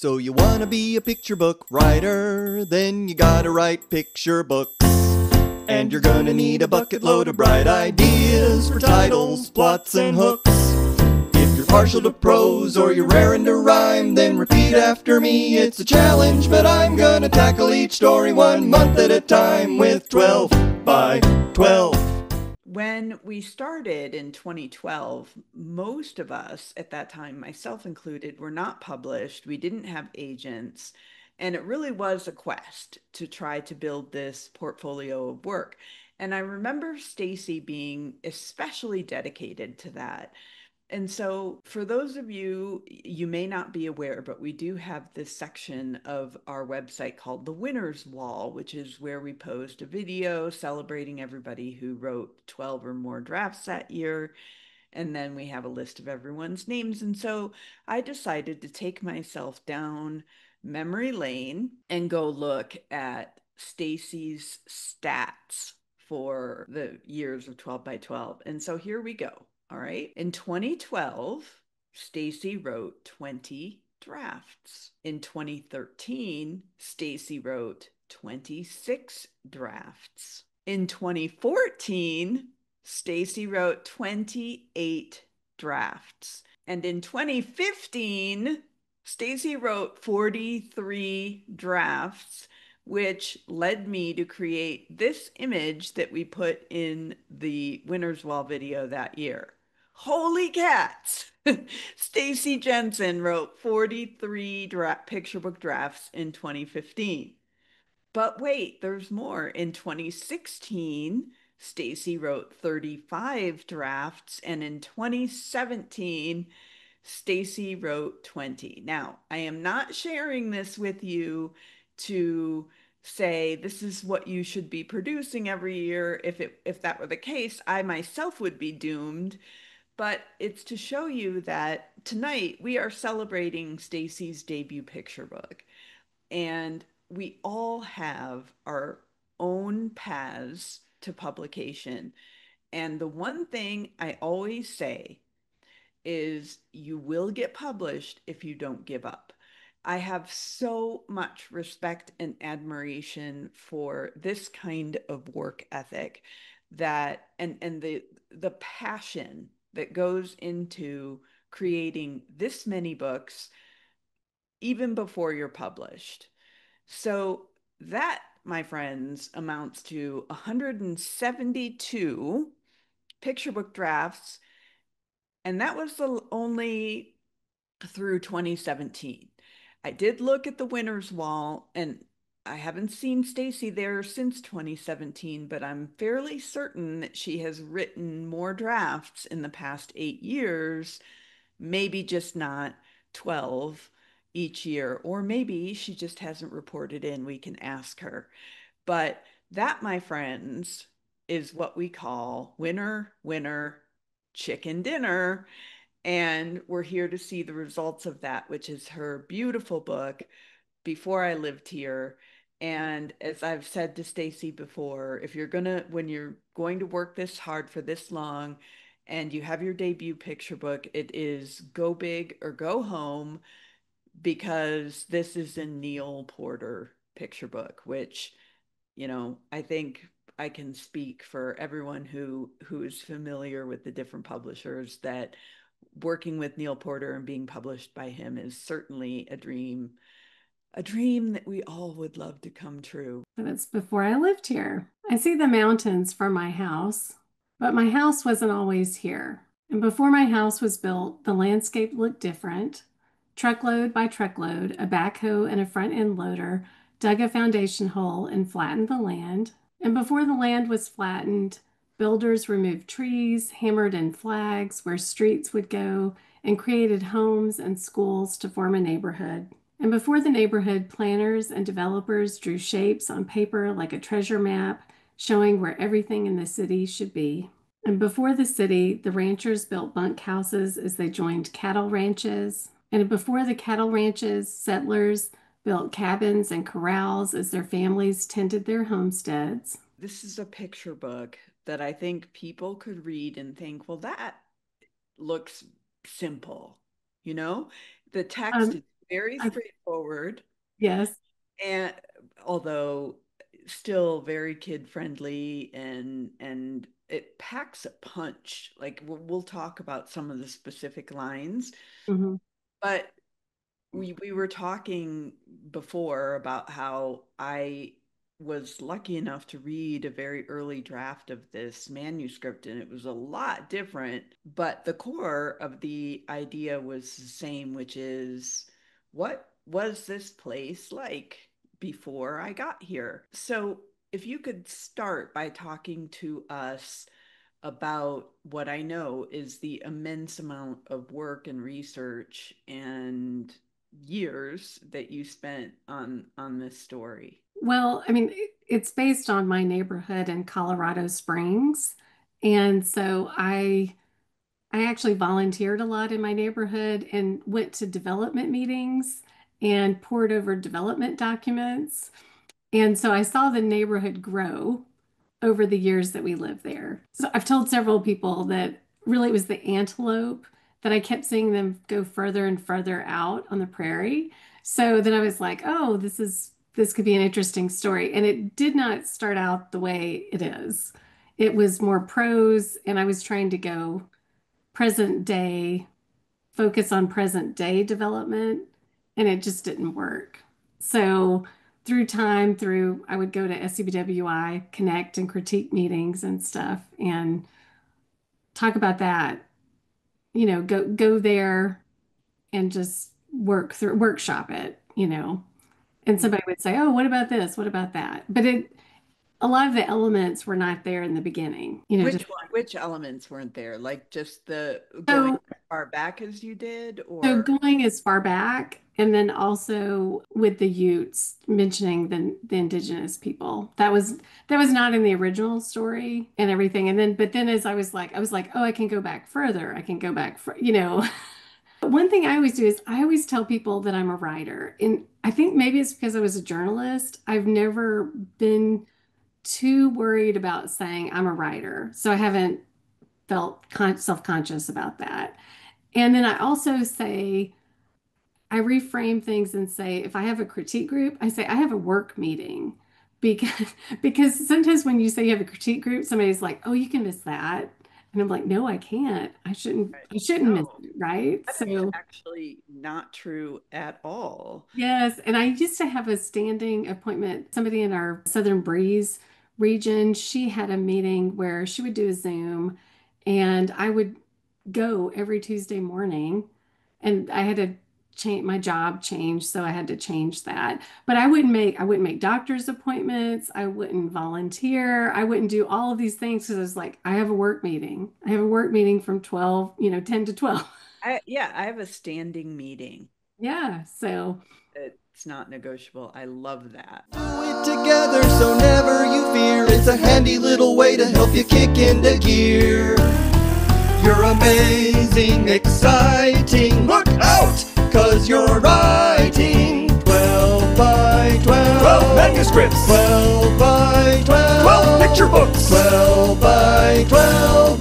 So you wanna be a picture book writer, then you gotta write picture books. And you're gonna need a bucket load of bright ideas for titles, plots, and hooks. If you're partial to prose or you're raring to rhyme, then repeat after me. It's a challenge, but I'm gonna tackle each story 1 month at a time with 12 by 12. When we started in 2012, most of us at that time, myself included, were not published. We didn't have agents. And it really was a quest to try to build this portfolio of work. And I remember Stacy being especially dedicated to that. And so, for those of you, you may not be aware, but we do have this section of our website called the Winners Wall, which is where we post a video celebrating everybody who wrote 12 or more drafts that year. And then we have a list of everyone's names. And so, I decided to take myself down memory lane and go look at Stacy's stats for the years of 12 by 12. And so, here we go. All right. In 2012, Stacy wrote 20 drafts. In 2013, Stacy wrote 26 drafts. In 2014, Stacy wrote 28 drafts. And in 2015, Stacy wrote 43 drafts, which led me to create this image that we put in the Winners Wall video that year. Holy cats! Stacy Jensen wrote 43 picture book drafts in 2015. But wait, there's more. In 2016, Stacy wrote 35 drafts, and in 2017, Stacy wrote 20. Now, I am not sharing this with you to say this is what you should be producing every year. If that were the case, I myself would be doomed. But it's to show you that tonight we are celebrating Stacy's debut picture book. And we all have our own paths to publication. And the one thing I always say is you will get published if you don't give up. I have so much respect and admiration for this kind of work ethic that and the passion that goes into creating this many books even before you're published. So that, my friends, amounts to 172 picture book drafts, and that was the only through 2017. I did look at the Winners Wall, and I haven't seen Stacy there since 2017, but I'm fairly certain that she has written more drafts in the past 8 years, maybe just not 12 each year, or maybe she just hasn't reported in. We can ask her. But that, my friends, is what we call winner, winner, chicken dinner. And we're here to see the results of that, which is her beautiful book, Before I Lived Here. And as I've said to Stacy before, if you're gonna, when you're going to work this hard for this long and you have your debut picture book, it is go big or go home, because this is a Neil Porter picture book, which, I think I can speak for everyone who is familiar with the different publishers that working with Neil Porter and being published by him is certainly a dream that we all would love to come true. But it's before I lived here. I see the mountains from my house, but my house wasn't always here. And before my house was built, the landscape looked different. Truckload by truckload, a backhoe and a front end loader dug a foundation hole and flattened the land. And before the land was flattened, builders removed trees, hammered in flags where streets would go, and created homes and schools to form a neighborhood. And before the neighborhood, planners and developers drew shapes on paper like a treasure map, showing where everything in the city should be. And before the city, the ranchers built bunkhouses as they joined cattle ranches. And before the cattle ranches, settlers built cabins and corrals as their families tended their homesteads. This is a picture book that I think people could read and think, well, that looks simple. The text is Very straightforward. Yes. And although still very kid friendly, and it packs a punch. Like we'll talk about some of the specific lines, Mm-hmm. but we were talking before about how I was lucky enough to read a very early draft of this manuscript, and it was a lot different, but the core of the idea was the same, which is what was this place like before I got here? So if you could start by talking to us about what I know is the immense amount of work and research and years that you spent on this story. Well, I mean, it's based on my neighborhood in Colorado Springs. And so I actually volunteered a lot in my neighborhood and went to development meetings and poured over development documents. And so I saw the neighborhood grow over the years that we lived there. So I've told several people that really it was the antelope that I kept seeing them go further and further out on the prairie. So then I was like, oh, this could be an interesting story. And it did not start out the way it is. It was more prose, and I was trying to go present day, focus on present day development, and it just didn't work. So through time, through I would go to SCBWI, connect and critique meetings and stuff, and talk about that. Go there and just workshop it. And somebody would say, "Oh, what about this? What about that?" But a lot of the elements were not there in the beginning. Which elements weren't there? Like just the going So as far back as you did, So or going as far back, and then also with the Utes mentioning the indigenous people. That was not in the original story and everything. But then as I was like, oh, I can go back further. I can go back for. One thing I always do is I always tell people that I'm a writer. And I think maybe it's because I was a journalist. I've never been too worried about saying I'm a writer. So I haven't felt self-conscious about that. And then I also say, I reframe things and say, if I have a critique group, I say I have a work meeting because because sometimes when you say you have a critique group, somebody's like, "Oh, you can miss that," and I'm like, "No, I can't. I shouldn't miss no, it, right?" that is So actually not true at all. yes, and I used to have a standing appointment. Somebody in our Southern Breeze region, she had a meeting where she would do a Zoom, and I would go every Tuesday morning, and I had to change my job changed, so I had to change that. But I wouldn't make doctor's appointments, I wouldn't volunteer, I wouldn't do all of these things because I was like, I have a work meeting. I have a work meeting from 12, 10 to 12. Yeah, I have a standing meeting. Yeah, so It's not negotiable. I love that. Do it together so never you fear. It's a handy little way to help you kick into gear. You're amazing, exciting. Look out, cause you're writing 12 by 12. 12 manuscripts. 12 by 12. 12 picture books. 12 by 12